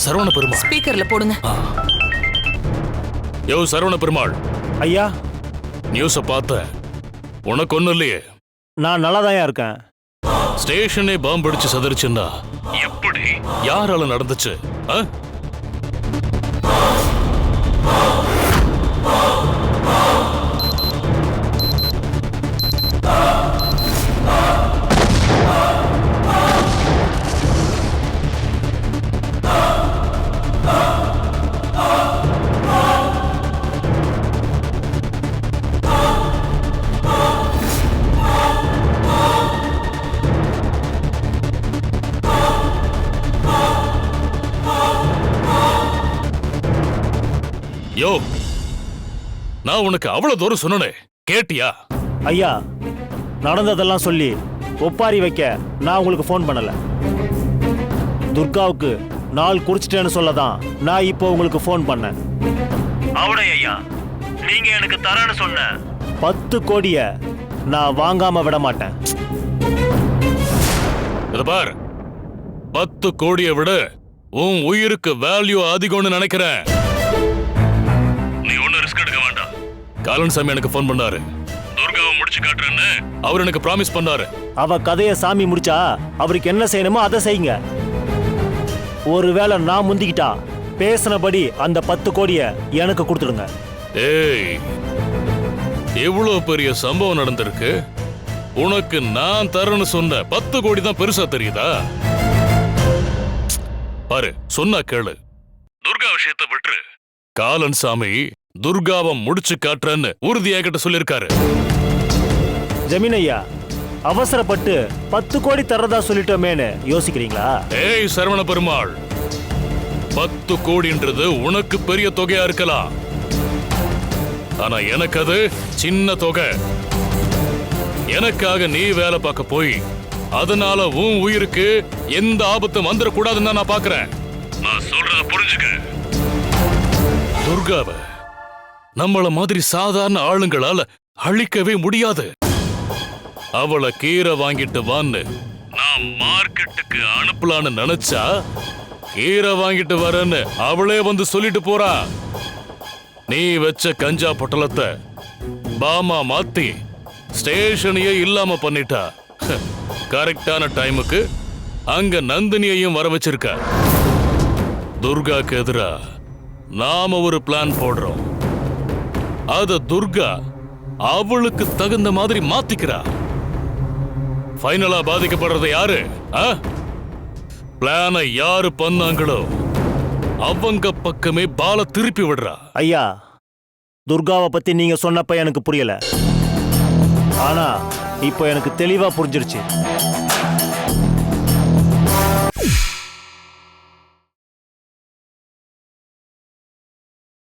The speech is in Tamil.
சரவண பெருமாள். ஸ்பீக்கர்ல போடுங்க. யோ சரவண பெருமாள். ஐயா, நியூஸ பார்த்த. உனக்கு ஒண்ணும் இல்லையே? நான் நல்லாதான் இருக்கேன். ஸ்டேஷனே பாம்பு அடிச்சு சதறிச்சுன்னா எப்படி யாரால நடந்துச்சு? யோ, நான் உனக்கு அவ்வளவு தூரம் சொன்னனே, கேட்டியா? ஐயா, நடந்ததெல்லாம் சொல்லி ஒப்பாரி வைக்க நான் உங்களுக்கு ஃபோன் பண்ணல. துர்காவுக்கு நாள் குறிச்சிட்டேன்னு சொல்லதான் நான் இப்போ உங்களுக்கு ஃபோன் பண்ணேன். அவளை ஐயா, நீங்க எனக்கு தரேன்னு சொன்ன 10 கோடிய நான் வாங்காம விட மாட்டேன். இத பார், 10 கோடியை விட உன் உயிருக்கு வேல்யூ அதிகம்னு நினைக்கிறேன். நீ ஒன்னும் ரிஸ்க் எடுக்க வேண்டாம். காலன்சாமி எனக்கு ஃபோன் பண்ணாரு. துர்காவை முடிச்சு காட்டுறேன்னு அவர் எனக்கு ப்ராமிஸ் பண்ணாரு. அவ கதைய சாமி முடிச்சா அவருக்கு என்ன செய்யணுமோ அதை செய்யுங்க. ஒருவேளை நான் முந்திக்கிட்டா பேசினபடி அந்த 10 கோடிய எனக்கு கொடுத்துடுங்க. ஏய், இவ்வளவு பெரிய சம்பவம் நடந்திருக்கு, உனக்கு நான் தரேன்னு சொன்ன 10 கோடி தான் பெருசா தெரியுதா? பாரு, சொன்னா கேளு. துர்கா விஷயத்தை விட்டுரு. காலன்சாமி துர்காவை முடிச்சு காட்டுறேன்னு உறுதியாகிட்ட சொல்லிருக்காரு. ஜமீன் ஐயா, அவசரப்பட்டு 10 கோடி தரதா சொல்லிட்டோமேன்னு யோசிக்கிறீங்களா? ஏய் சரவண பெருமாள், 10 கோடின்றது உனக்கு பெரிய தொகையா இருக்கலாம். ஆனா எனக்கு அது சின்ன தொகை. எனக்காக நீ வேலை பார்க்க போய் அதனால உன் உயிருக்கு எந்த ஆபத்தும் வந்துடக்கூடாதுன்னு நான் பாக்குறேன். நான் சொல்றத புரிஞ்சுக்க. துர்காவை நம்மள மாதிரி சாதாரண ஆளுங்களால அழிக்கவே முடியாது. அவளை கீரை வாங்கிட்டு வான்னு நான் மார்க்கெட்டுக்கு அனுப்பலான்னு நினைச்சா கீரை வாங்கிட்டு வரேன்னு அவளே வந்து சொல்லிட்டு போறா. நீ வச்ச கஞ்சா பொட்டலத்தை பாமா மாத்தி ஸ்டேஷனையே இல்லாம பண்ணிட்டா. கரெக்டான டைமுக்கு அங்க நந்தினியையும் வர வச்சிருக்க. துர்காக்கு எதிரா நாம ஒரு பிளான் போடுறோம். அத துர்கா அவளுக்கு தகுந்த மாதிரி மாத்திக்கிறா. ஃபைனலா பாதிக்கப்படுறது யாரு? பிளானை யாரு பண்ணாங்களோ அவங்க பக்கமே பால திருப்பி விடுறா. ஐயா, துர்காவை பத்தி நீங்க சொன்னப்ப எனக்கு புரியல. ஆனா இப்போ எனக்கு தெளிவா புரிஞ்சிருச்சு.